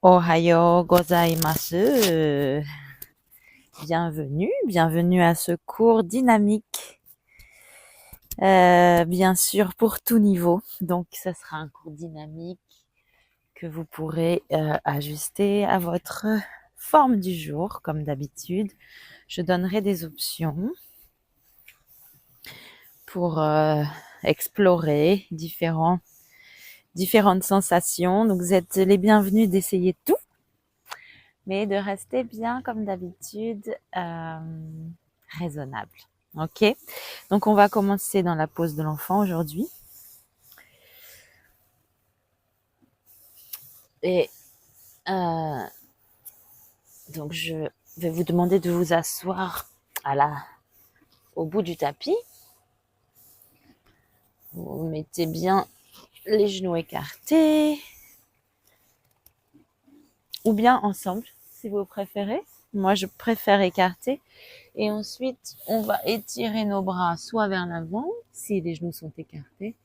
Ohayo gozaimasu. Bienvenue à ce cours dynamique. Bien sûr, pour tout niveau. Donc, ça sera un cours dynamique que vous pourrez ajuster à votre forme du jour, comme d'habitude. Je donnerai des options pour explorer différentes sensations. Donc, vous êtes les bienvenus d'essayer tout, mais de rester bien, comme d'habitude, raisonnable. Ok, donc on va commencer dans la pose de l'enfant aujourd'hui. Et donc je vais vous demander de vous asseoir au bout du tapis. Vous mettez bien les genoux écartés, ou bien ensemble, si vous préférez. Moi, je préfère écarter. Et ensuite, on va étirer nos bras soit vers l'avant, si les genoux sont écartés,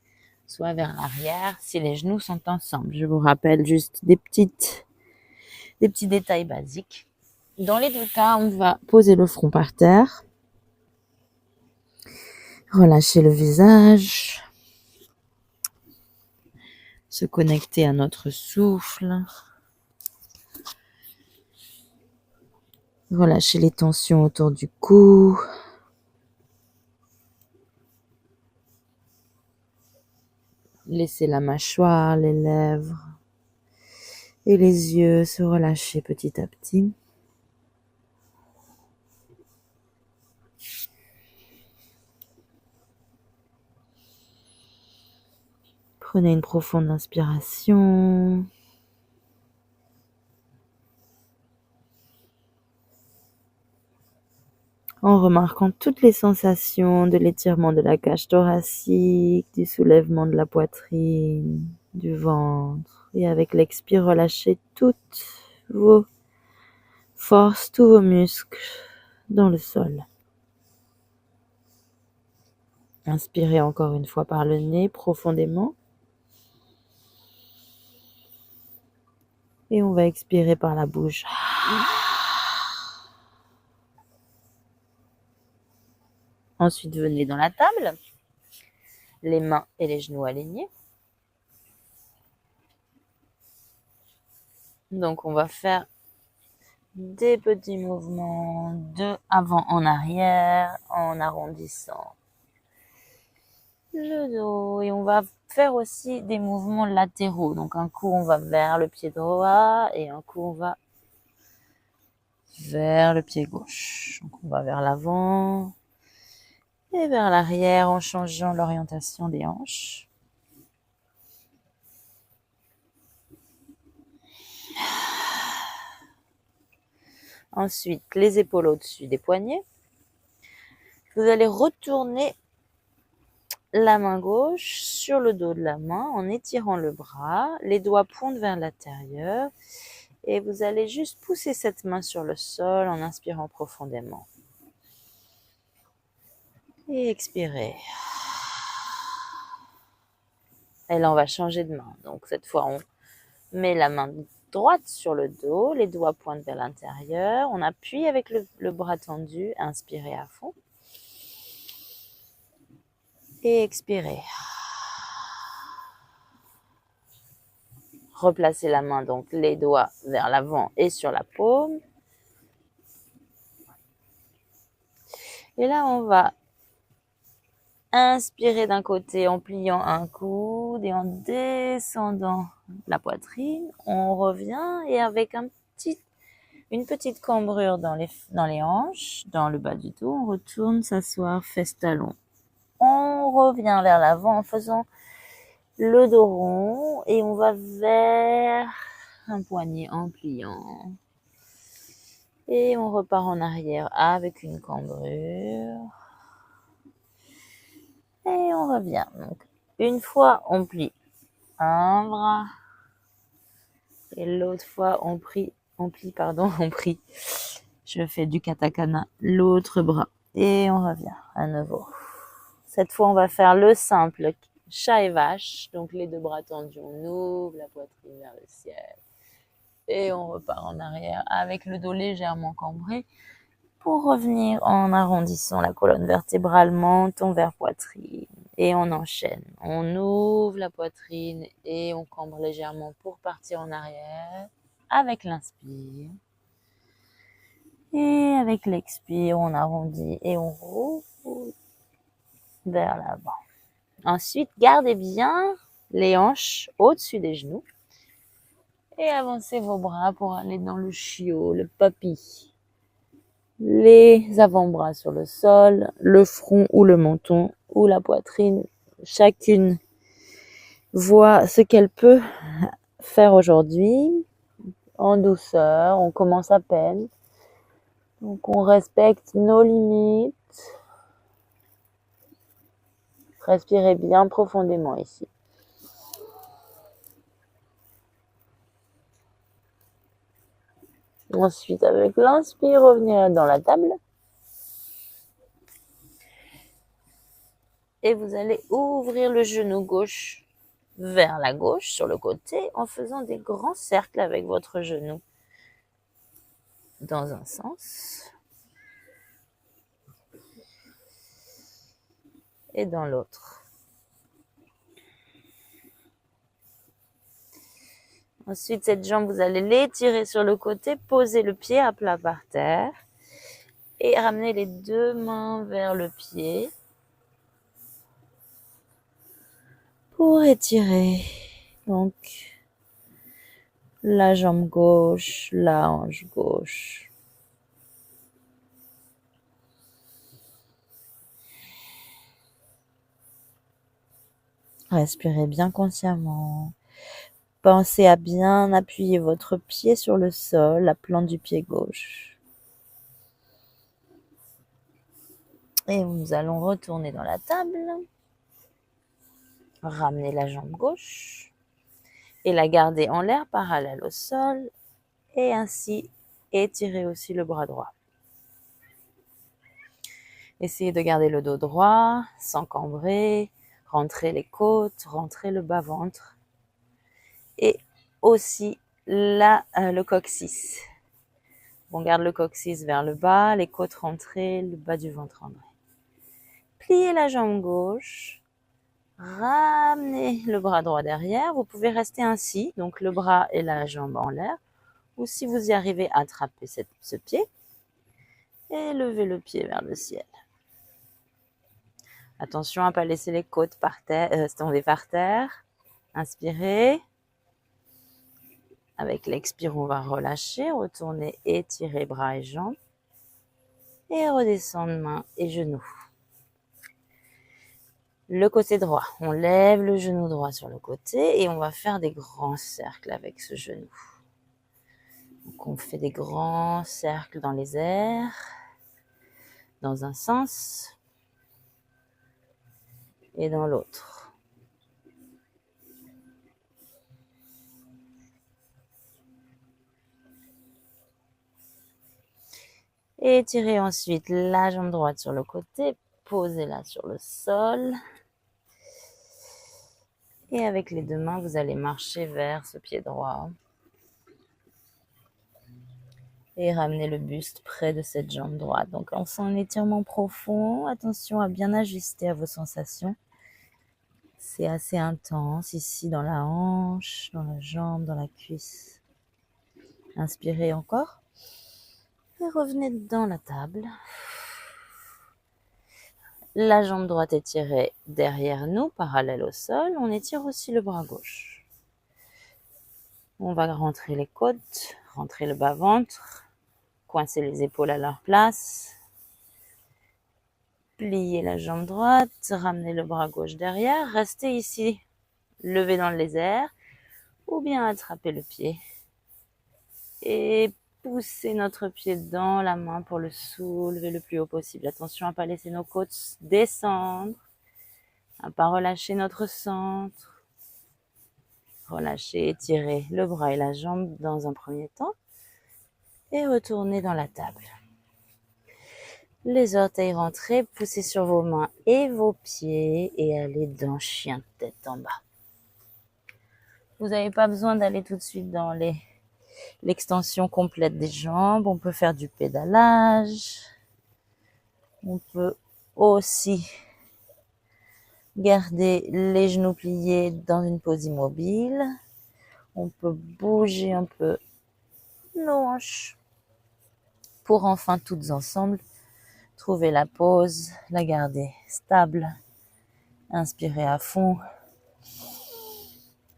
soit vers l'arrière, si les genoux sont ensemble. Je vous rappelle juste des petits détails basiques. Dans les deux cas, on va poser le front par terre, relâcher le visage, se connecter à notre souffle, relâcher les tensions autour du cou, laisser la mâchoire, les lèvres et les yeux se relâcher petit à petit. Prenez une profonde inspiration. En remarquant toutes les sensations de l'étirement de la cage thoracique, du soulèvement de la poitrine, du ventre. Et avec l'expire, relâchez toutes vos forces, tous vos muscles dans le sol. Inspirez encore une fois par le nez profondément. Et on va expirer par la bouche. Ensuite, venez dans la table, les mains et les genoux alignés. Donc, on va faire des petits mouvements de avant en arrière en arrondissant le dos. Et on va faire aussi des mouvements latéraux. Donc, un coup, on va vers le pied droit et un coup, on va vers le pied gauche. Donc, on va vers l'avant et vers l'arrière en changeant l'orientation des hanches. Ensuite, les épaules au-dessus des poignets. Vous allez retourner la main gauche sur le dos de la main en étirant le bras. Les doigts pointent vers l'intérieur. Et vous allez juste pousser cette main sur le sol en inspirant profondément. Et expirez. Et là, on va changer de main. Donc, cette fois, on met la main droite sur le dos. Les doigts pointent vers l'intérieur. On appuie avec le bras tendu. Inspirez à fond. Et expirez. Replacez la main, donc les doigts vers l'avant et sur la paume. Et là, on va inspirer d'un côté en pliant un coude et en descendant la poitrine. On revient et avec une petite cambrure dans les hanches, dans le bas du dos, on retourne s'asseoir fesse-talon. On revient vers l'avant en faisant le dos rond et on va vers un poignet en pliant. Et on repart en arrière avec une cambrure. Et on revient. Donc, une fois, on plie un bras. Et l'autre fois, on plie. Je fais du katakana. L'autre bras. Et on revient à nouveau. Cette fois, on va faire le simple chat et vache. Donc, les deux bras tendus, on ouvre la poitrine vers le ciel. Et on repart en arrière avec le dos légèrement cambré pour revenir en arrondissant la colonne vertébrale, menton vers poitrine. Et on enchaîne. On ouvre la poitrine et on cambre légèrement pour partir en arrière avec l'inspire. Et avec l'expire, on arrondit et on roule vers l'avant. Ensuite, gardez bien les hanches au-dessus des genoux. Et avancez vos bras pour aller dans le chiot, le papy. Les avant-bras sur le sol, le front ou le menton ou la poitrine. Chacune voit ce qu'elle peut faire aujourd'hui en douceur. On commence à peine. Donc on respecte nos limites. Respirez bien profondément ici. Ensuite, avec l'inspire, revenez dans la table. Et vous allez ouvrir le genou gauche vers la gauche sur le côté en faisant des grands cercles avec votre genou dans un sens et dans l'autre. Ensuite, cette jambe, vous allez l'étirer sur le côté, poser le pied à plat par terre et ramener les deux mains vers le pied pour étirer. Donc, la jambe gauche, la hanche gauche. Respirez bien consciemment. Pensez à bien appuyer votre pied sur le sol, la plante du pied gauche. Et nous allons retourner dans la table. Ramener la jambe gauche et la garder en l'air parallèle au sol et ainsi étirer aussi le bras droit. Essayez de garder le dos droit, sans cambrer, rentrer les côtes, rentrer le bas-ventre et aussi le coccyx. On garde le coccyx vers le bas, les côtes rentrées, le bas du ventre en vrai. Pliez la jambe gauche, ramenez le bras droit derrière. Vous pouvez rester ainsi, donc le bras et la jambe en l'air. Ou si vous y arrivez, attrapez ce pied et levez le pied vers le ciel. Attention à ne pas laisser les côtes tomber par terre. Inspirez. Avec l'expire, on va relâcher, retourner, étirer bras et jambes. Et redescendre mains et genoux. Le côté droit, on lève le genou droit sur le côté et on va faire des grands cercles avec ce genou. Donc on fait des grands cercles dans les airs, dans un sens et dans l'autre. Et étirez ensuite la jambe droite sur le côté, posez-la sur le sol. Et avec les deux mains, vous allez marcher vers ce pied droit. Et ramener le buste près de cette jambe droite. Donc on sent un étirement profond. Attention à bien ajuster à vos sensations. C'est assez intense ici dans la hanche, dans la jambe, dans la cuisse. Inspirez encore. Et revenez dans la table. La jambe droite étirée derrière nous, parallèle au sol. On étire aussi le bras gauche. On va rentrer les côtes, rentrer le bas-ventre, coincer les épaules à leur place. Pliez la jambe droite, ramenez le bras gauche derrière. Restez ici, levez dans les airs, ou bien attrapez le pied. Et poussez notre pied dans la main pour le soulever le plus haut possible. Attention à ne pas laisser nos côtes descendre, à ne pas relâcher notre centre. Relâchez, étirez le bras et la jambe dans un premier temps et retournez dans la table. Les orteils rentrés, poussez sur vos mains et vos pieds et allez dans chien de tête en bas. Vous n'avez pas besoin d'aller tout de suite dans les l'extension complète des jambes. On peut faire du pédalage. On peut aussi garder les genoux pliés dans une pose immobile. On peut bouger un peu nos hanches pour enfin toutes ensemble trouver la pose, la garder stable. Inspirez à fond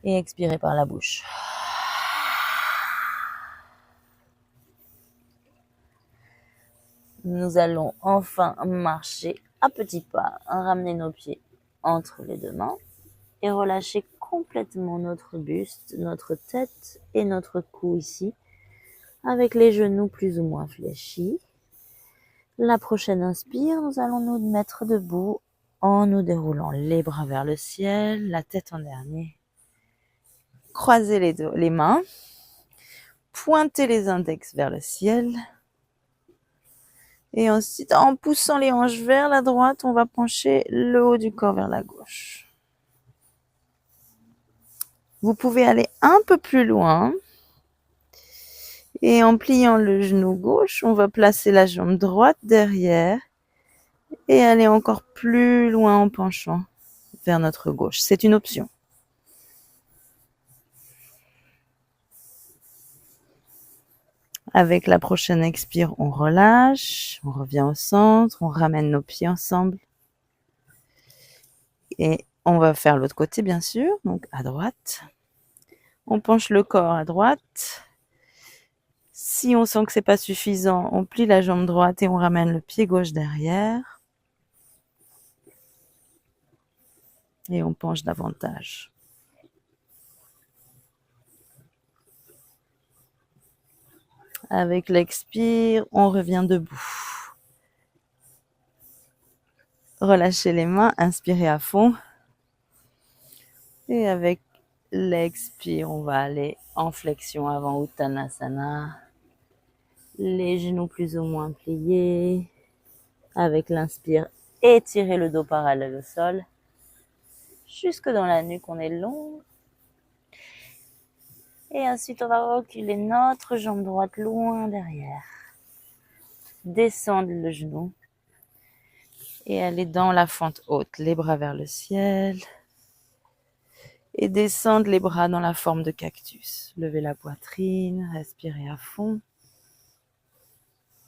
et expirez par la bouche. Nous allons enfin marcher à petits pas, ramener nos pieds entre les deux mains et relâcher complètement notre buste, notre tête et notre cou ici, avec les genoux plus ou moins fléchis. La prochaine inspire, nous allons nous mettre debout en nous déroulant les bras vers le ciel, la tête en dernier. Croisez les mains, pointez les index vers le ciel. Et ensuite, en poussant les hanches vers la droite, on va pencher le haut du corps vers la gauche. Vous pouvez aller un peu plus loin. Et en pliant le genou gauche, on va placer la jambe droite derrière et aller encore plus loin en penchant vers notre gauche. C'est une option. Avec la prochaine expire, on relâche, on revient au centre, on ramène nos pieds ensemble. Et on va faire l'autre côté, bien sûr, donc à droite. On penche le corps à droite. Si on sent que c'est pas suffisant, on plie la jambe droite et on ramène le pied gauche derrière. Et on penche davantage. Avec l'expire, on revient debout. Relâchez les mains, inspirez à fond. Et avec l'expire, on va aller en flexion avant Uttanasana. Les genoux plus ou moins pliés. Avec l'inspire, étirez le dos parallèle au sol. Jusque dans la nuque, on est long. Et ensuite, on va reculer notre jambe droite loin derrière. Descendre le genou. Et aller dans la fente haute, les bras vers le ciel. Et descendre les bras dans la forme de cactus. Levez la poitrine, respirez à fond.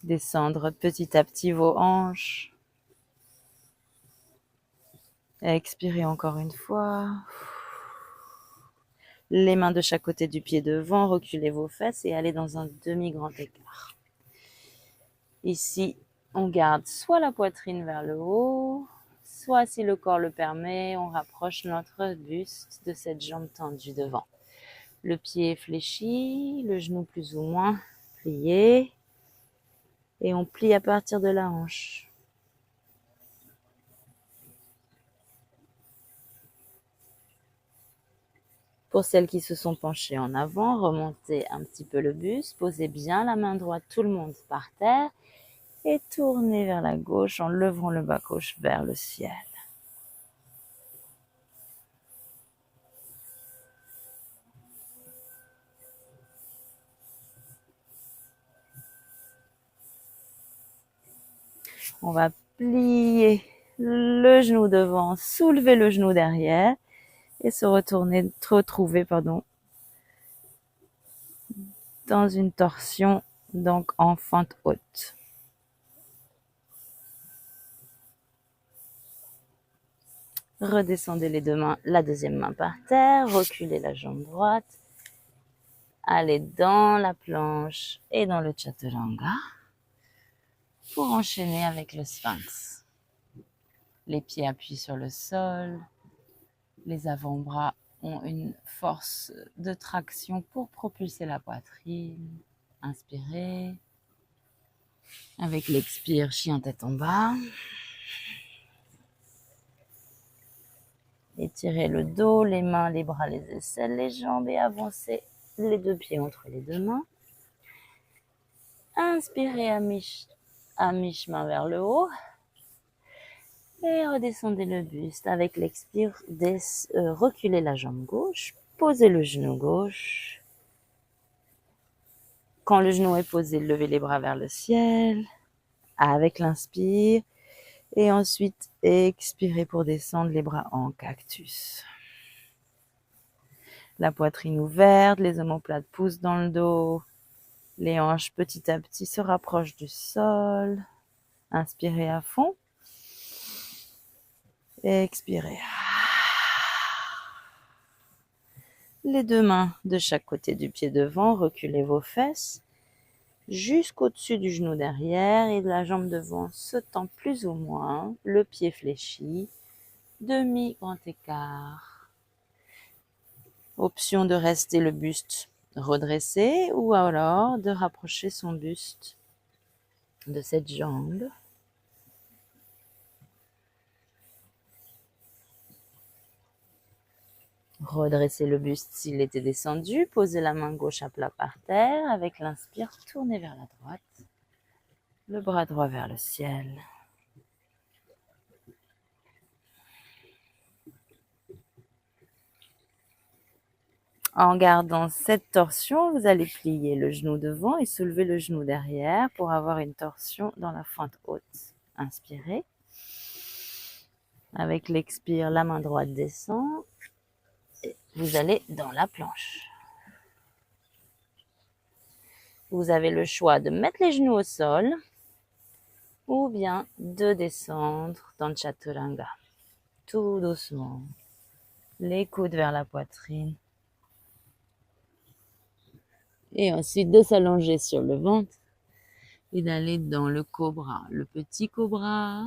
Descendre petit à petit vos hanches. Expirez encore une fois. Les mains de chaque côté du pied devant, reculez vos fesses et allez dans un demi-grand écart. Ici, on garde soit la poitrine vers le haut, soit si le corps le permet, on rapproche notre buste de cette jambe tendue devant. Le pied est fléchi, le genou plus ou moins plié et on plie à partir de la hanche. Pour celles qui se sont penchées en avant, remontez un petit peu le buste, posez bien la main droite, tout le monde par terre et tournez vers la gauche en levant le bas gauche vers le ciel. On va plier le genou devant, soulever le genou derrière et se retrouver dans une torsion, donc en fente haute. Redescendez les deux mains, la deuxième main par terre, reculez la jambe droite, allez dans la planche et dans le chaturanga pour enchaîner avec le sphinx. Les pieds appuient sur le sol, les avant-bras ont une force de traction pour propulser la poitrine. Inspirez. Avec l'expire, chien tête en bas. Étirez le dos, les mains, les bras, les aisselles, les jambes et avancez les deux pieds entre les deux mains. Inspirez à mi-chemin vers le haut. Et redescendez le buste. Avec l'expire, reculez la jambe gauche. Posez le genou gauche. Quand le genou est posé, levez les bras vers le ciel avec l'inspire. Et ensuite, expirez pour descendre les bras en cactus. La poitrine ouverte, les omoplates poussent dans le dos. Les hanches petit à petit se rapprochent du sol. Inspirez à fond. Expirez. Les deux mains de chaque côté du pied devant, reculez vos fesses jusqu'au-dessus du genou derrière et de la jambe devant se tend plus ou moins, le pied fléchi, demi-grand écart. Option de rester le buste redressé ou alors de rapprocher son buste de cette jambe. Redressez le buste s'il était descendu, posez la main gauche à plat par terre, avec l'inspire, tournez vers la droite, le bras droit vers le ciel. En gardant cette torsion, vous allez plier le genou devant et soulever le genou derrière pour avoir une torsion dans la fente haute. Inspirez. Avec l'expire, la main droite descend. Et vous allez dans la planche. Vous avez le choix de mettre les genoux au sol ou bien de descendre dans le chaturanga. Tout doucement. Les coudes vers la poitrine. Et ensuite de s'allonger sur le ventre et d'aller dans le cobra. Le petit cobra,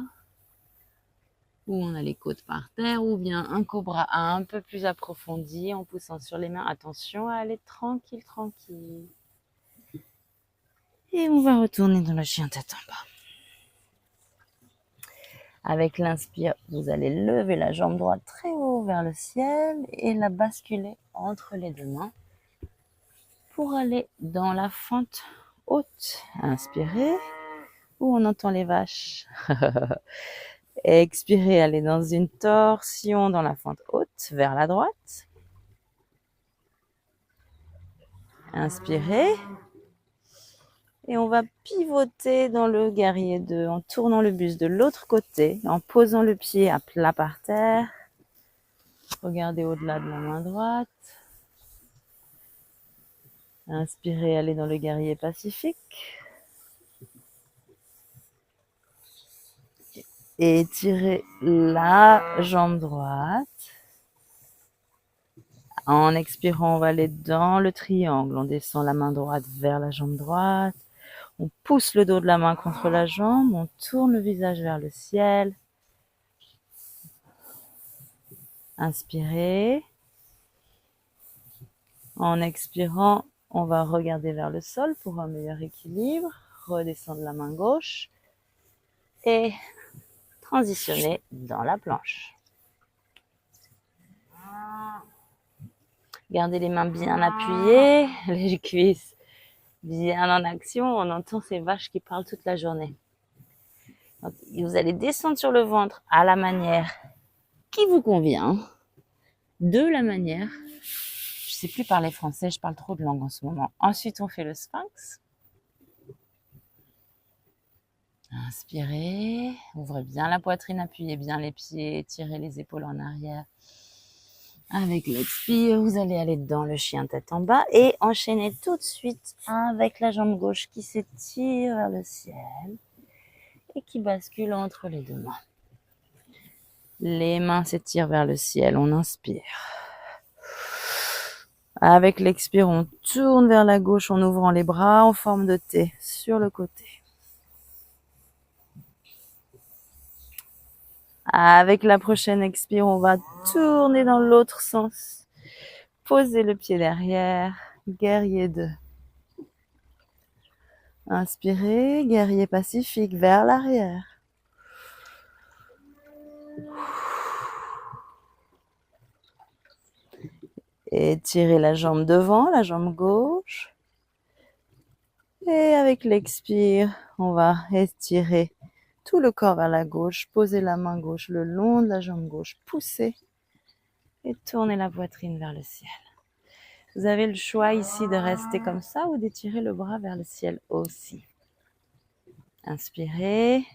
où on a les côtes par terre, ou bien un cobra un peu plus approfondi en poussant sur les mains. Attention à aller tranquille, tranquille. Et on va retourner dans le chien tête en bas. Avec l'inspire, vous allez lever la jambe droite très haut vers le ciel et la basculer entre les deux mains pour aller dans la fente haute. Inspirez, où on entend les vaches. Expirez, allez dans une torsion dans la fente haute vers la droite. Inspirez. Et on va pivoter dans le guerrier 2 en tournant le buste de l'autre côté, en posant le pied à plat par terre. Regardez au-delà de la main droite. Inspirez, allez dans le guerrier pacifique. Et étirez la jambe droite. En expirant, on va aller dans le triangle. On descend la main droite vers la jambe droite. On pousse le dos de la main contre la jambe. On tourne le visage vers le ciel. Inspirez. En expirant, on va regarder vers le sol pour un meilleur équilibre. Redescendre la main gauche. Et transitionner dans la planche. Gardez les mains bien appuyées, les cuisses bien en action. On entend ces vaches qui parlent toute la journée. Donc, vous allez descendre sur le ventre à la manière qui vous convient, de la manière. Je sais plus parler français, je parle trop de langue en ce moment. Ensuite, on fait le sphinx. Inspirez, ouvrez bien la poitrine, appuyez bien les pieds, tirez les épaules en arrière. Avec l'expire, vous allez aller dans le chien tête en bas et enchaîner tout de suite avec la jambe gauche qui s'étire vers le ciel et qui bascule entre les deux mains. Les mains s'étirent vers le ciel, on inspire. Avec l'expire, on tourne vers la gauche en ouvrant les bras en forme de T sur le côté. Avec la prochaine expire, on va tourner dans l'autre sens. Posez le pied derrière, guerrier 2. Inspirez, guerrier pacifique vers l'arrière. Étirez la jambe devant, la jambe gauche. Et avec l'expire, on va étirer tout le corps vers la gauche. Posez la main gauche le long de la jambe gauche. Poussez et tournez la poitrine vers le ciel. Vous avez le choix ici de rester comme ça ou d'étirer le bras vers le ciel aussi. Inspirez.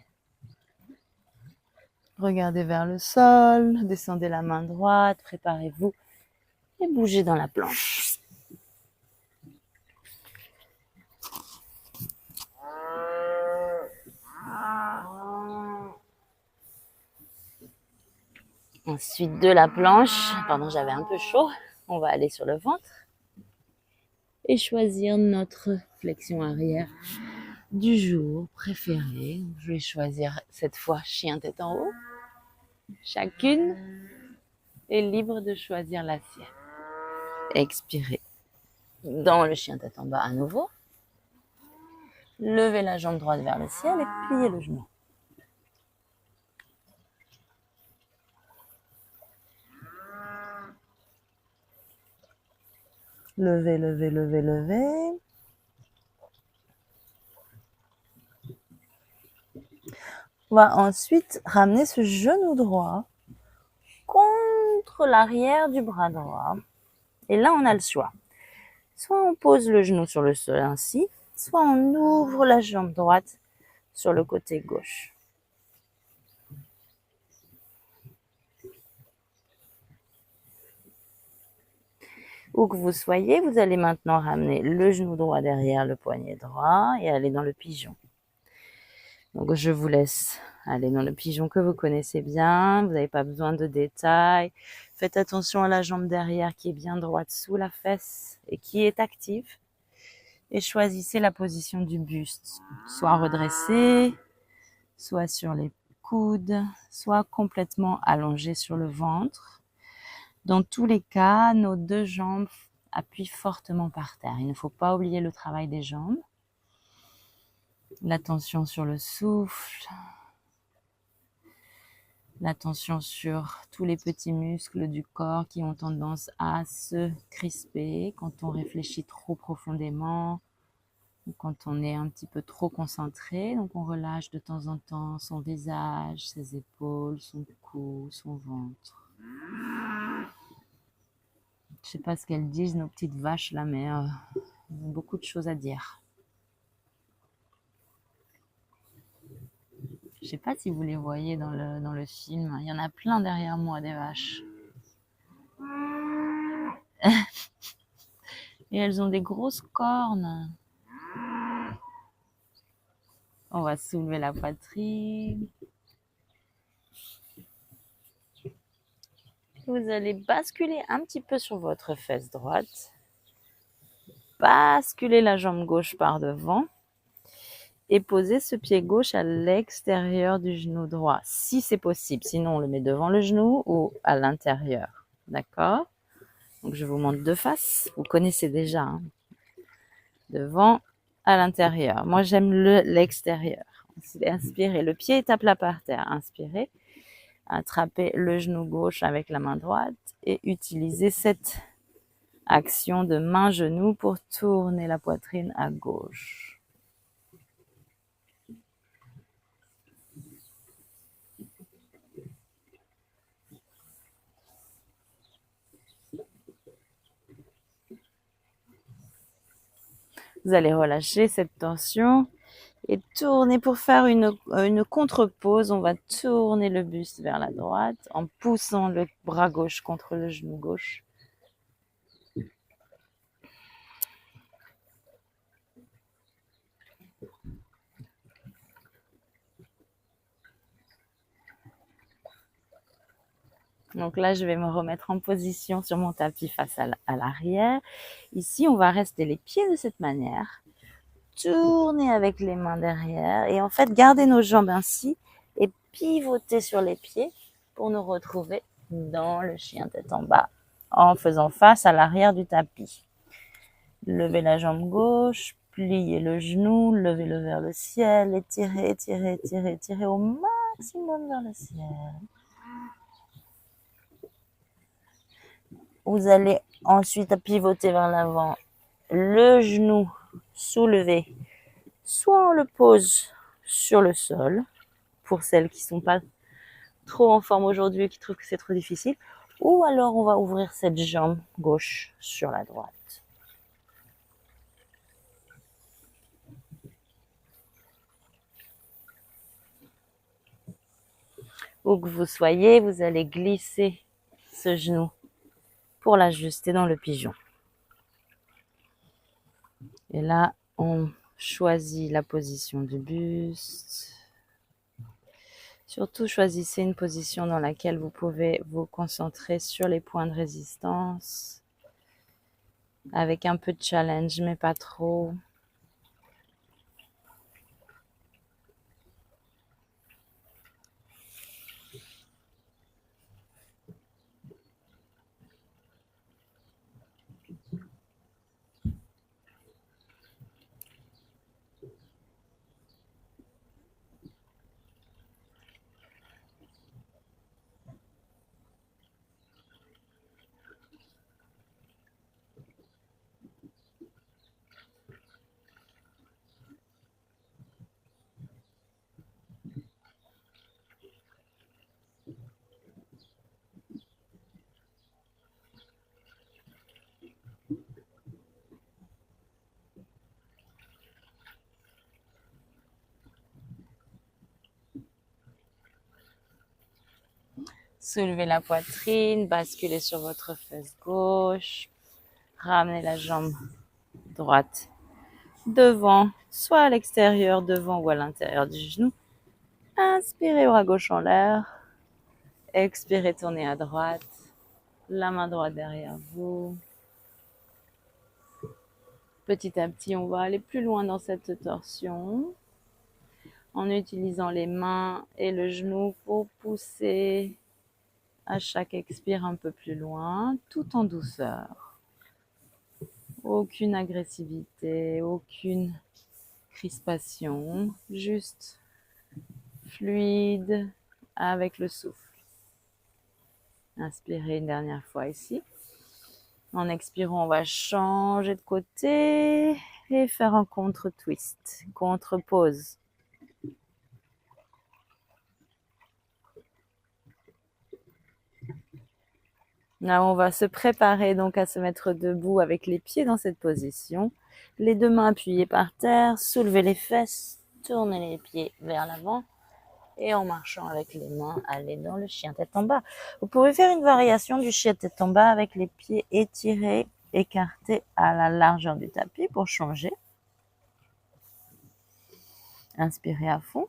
Regardez vers le sol, descendez la main droite, préparez-vous et bougez dans la planche. Ensuite de la planche, pardon, j'avais un peu chaud, on va aller sur le ventre et choisir notre flexion arrière du jour préféré. Je vais choisir cette fois chien tête en haut. Chacune est libre de choisir la sienne. Expirez dans le chien tête en bas à nouveau. Levez la jambe droite vers le ciel et pliez le genou. Levez, levez, levez, levez. On va ensuite ramener ce genou droit contre l'arrière du bras droit. Et là, on a le choix. Soit on pose le genou sur le sol ainsi, soit on ouvre la jambe droite sur le côté gauche. Où que vous soyez, vous allez maintenant ramener le genou droit derrière le poignet droit et aller dans le pigeon. Donc, je vous laisse aller dans le pigeon que vous connaissez bien. Vous n'avez pas besoin de détails. Faites attention à la jambe derrière qui est bien droite sous la fesse et qui est active. Et choisissez la position du buste. Soit redressé, soit sur les coudes, soit complètement allongé sur le ventre. Dans tous les cas, nos deux jambes appuient fortement par terre. Il ne faut pas oublier le travail des jambes. L'attention sur le souffle. L'attention sur tous les petits muscles du corps qui ont tendance à se crisper quand on réfléchit trop profondément ou quand on est un petit peu trop concentré. Donc on relâche de temps en temps son visage, ses épaules, son cou, son ventre. Je sais pas ce qu'elles disent, nos petites vaches là, mais elles ont beaucoup de choses à dire. Je sais pas si vous les voyez dans le film. Il y en a plein derrière moi, des vaches. Et elles ont des grosses cornes. On va soulever la poitrine. Vous allez basculer un petit peu sur votre fesse droite. Basculer la jambe gauche par devant. Et poser ce pied gauche à l'extérieur du genou droit, si c'est possible. Sinon, on le met devant le genou ou à l'intérieur. D'accord? Donc, je vous montre de face. Vous connaissez déjà. Hein? Devant, à l'intérieur. Moi, j'aime l'extérieur. Inspirez. Le pied est à plat par terre. Inspirez. Attrapez le genou gauche avec la main droite et utilisez cette action de main-genou pour tourner la poitrine à gauche. Vous allez relâcher cette tension et tourner pour faire une contre-pose. On va tourner le buste vers la droite en poussant le bras gauche contre le genou gauche. Donc là, je vais me remettre en position sur mon tapis face à l'arrière. Ici, on va rester les pieds de cette manière. Tourner avec les mains derrière et en fait, garder nos jambes ainsi et pivoter sur les pieds pour nous retrouver dans le chien tête en bas en faisant face à l'arrière du tapis. Levez la jambe gauche, pliez le genou, levez-le vers le ciel, étirez, étirez, étirez, étirez au maximum vers le ciel. Vous allez ensuite pivoter vers l'avant, le genou soulevé. Soit on le pose sur le sol, pour celles qui sont pas trop en forme aujourd'hui et qui trouvent que c'est trop difficile, ou alors on va ouvrir cette jambe gauche sur la droite. Où que vous soyez, vous allez glisser ce genou pour l'ajuster dans le pigeon. Et là, on choisit la position du buste. Surtout, choisissez une position dans laquelle vous pouvez vous concentrer sur les points de résistance, avec un peu de challenge, mais pas trop. Soulevez la poitrine, basculez sur votre fesse gauche, ramenez la jambe droite devant, soit à l'extérieur, devant ou à l'intérieur du genou. Inspirez, bras gauche en l'air. Expirez, tournez à droite. La main droite derrière vous. Petit à petit, on va aller plus loin dans cette torsion en utilisant les mains et le genou pour pousser à chaque expire un peu plus loin, tout en douceur. Aucune agressivité, aucune crispation, juste fluide avec le souffle. Inspirez une dernière fois ici. En expirant, on va changer de côté et faire un contre-twist, contre-pause. Là, on va se préparer donc à se mettre debout avec les pieds dans cette position. Les deux mains appuyées par terre, soulevez les fesses, tournez les pieds vers l'avant et en marchant avec les mains, allez dans le chien tête en bas. Vous pouvez faire une variation du chien tête en bas avec les pieds étirés, écartés à la largeur du tapis pour changer. Inspirez à fond.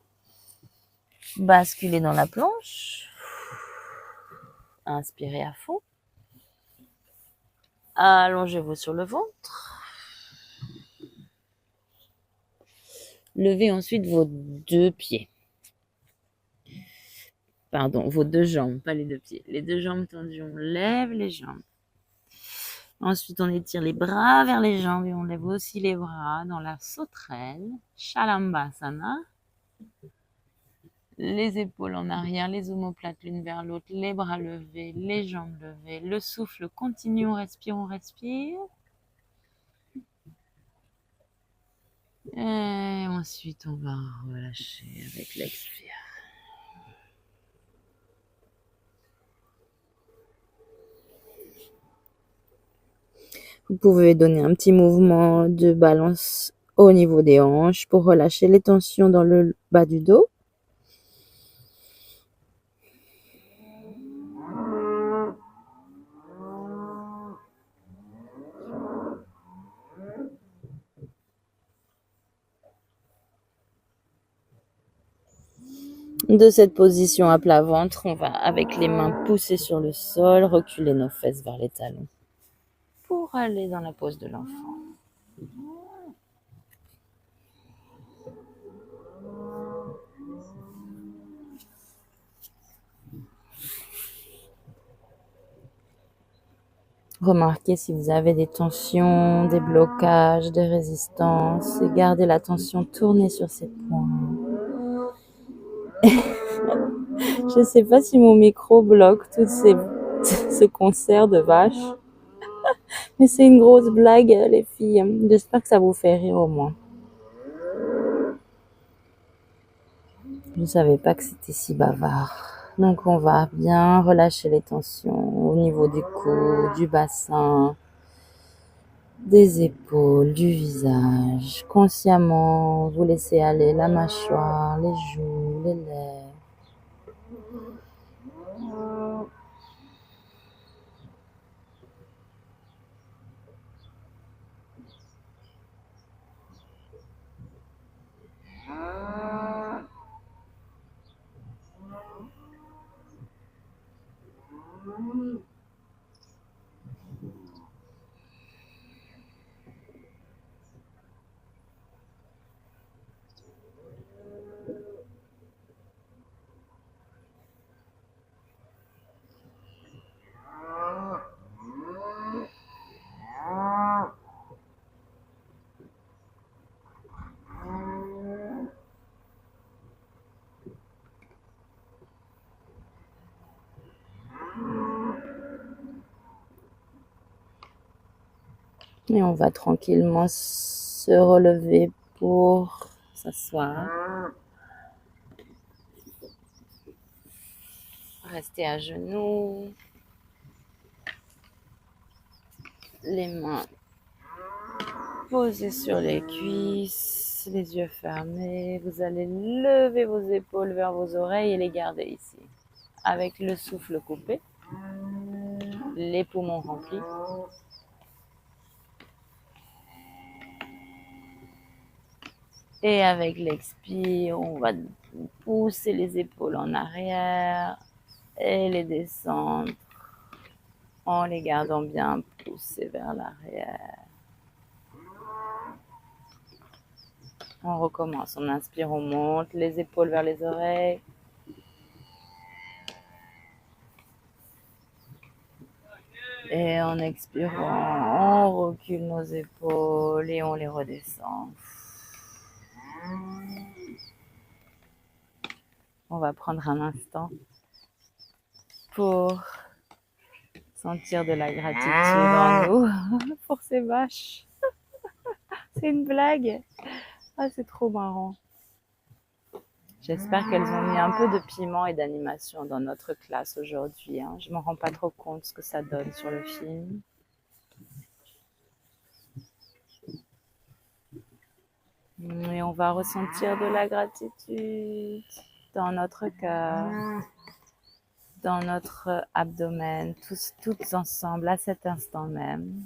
Basculez dans la planche. Inspirez à fond. Allongez-vous sur le ventre. Levez ensuite vos deux pieds. Pardon, vos deux jambes, pas les deux pieds. Les deux jambes tendues, on lève les jambes. Ensuite, on étire les bras vers les jambes et on lève aussi les bras dans la sauterelle, Shalambhasana. Les épaules en arrière, les omoplates l'une vers l'autre, les bras levés, les jambes levées. Le souffle continue, on respire, on respire. Et ensuite, on va relâcher avec l'expire. Vous pouvez donner un petit mouvement de balance au niveau des hanches pour relâcher les tensions dans le bas du dos. De cette position à plat ventre, on va avec les mains pousser sur le sol, reculer nos fesses vers les talons pour aller dans la pose de l'enfant. Remarquez si vous avez des tensions, des blocages, des résistances et gardez l'attention tournée sur ces points. Je ne sais pas si mon micro bloque ce concert de vaches, mais c'est une grosse blague les filles. J'espère que ça vous fait rire au moins. Je ne savais pas que c'était si bavard. Donc on va bien relâcher les tensions au niveau du cou, du bassin, des épaules, du visage. Consciemment, vous laissez aller la mâchoire, les joues, les lèvres. Et on va tranquillement se relever pour s'asseoir. Rester à genoux. Les mains posées sur les cuisses, les yeux fermés. Vous allez lever vos épaules vers vos oreilles et les garder ici. Avec le souffle coupé, les poumons remplis. Et avec l'expire, on va pousser les épaules en arrière et les descendre en les gardant bien poussées vers l'arrière. On recommence, on inspire, on monte les épaules vers les oreilles. Et en expirant, on recule nos épaules et on les redescend. On va prendre un instant pour sentir de la gratitude en nous pour ces vaches. C'est une blague. Ah, c'est trop marrant. J'espère qu'elles ont mis un peu de piment et d'animation dans notre classe aujourd'hui. Je ne me rends pas trop compte ce que ça donne sur le film. Et on va ressentir de la gratitude dans notre cœur, dans notre abdomen, toutes ensemble à cet instant même.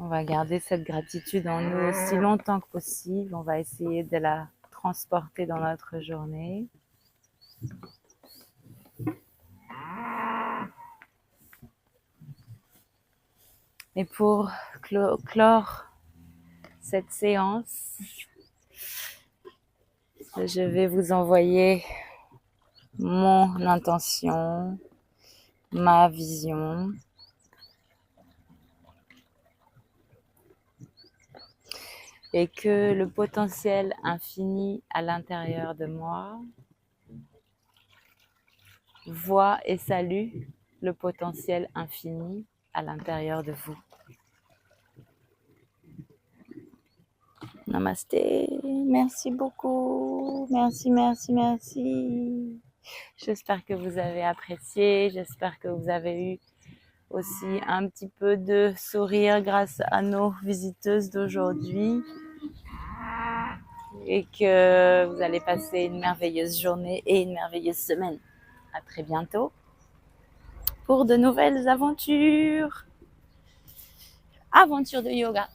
On va garder cette gratitude en nous aussi longtemps que possible. On va essayer de la transporter dans notre journée. Et pour clore cette séance, je vais vous envoyer mon intention, ma vision. Et que le potentiel infini à l'intérieur de moi voit et salue le potentiel infini à l'intérieur de vous. Namasté, merci beaucoup, merci. J'espère que vous avez apprécié, j'espère que vous avez eu aussi un petit peu de sourire grâce à nos visiteuses d'aujourd'hui et que vous allez passer une merveilleuse journée et une merveilleuse semaine. À très bientôt pour de nouvelles aventures de yoga.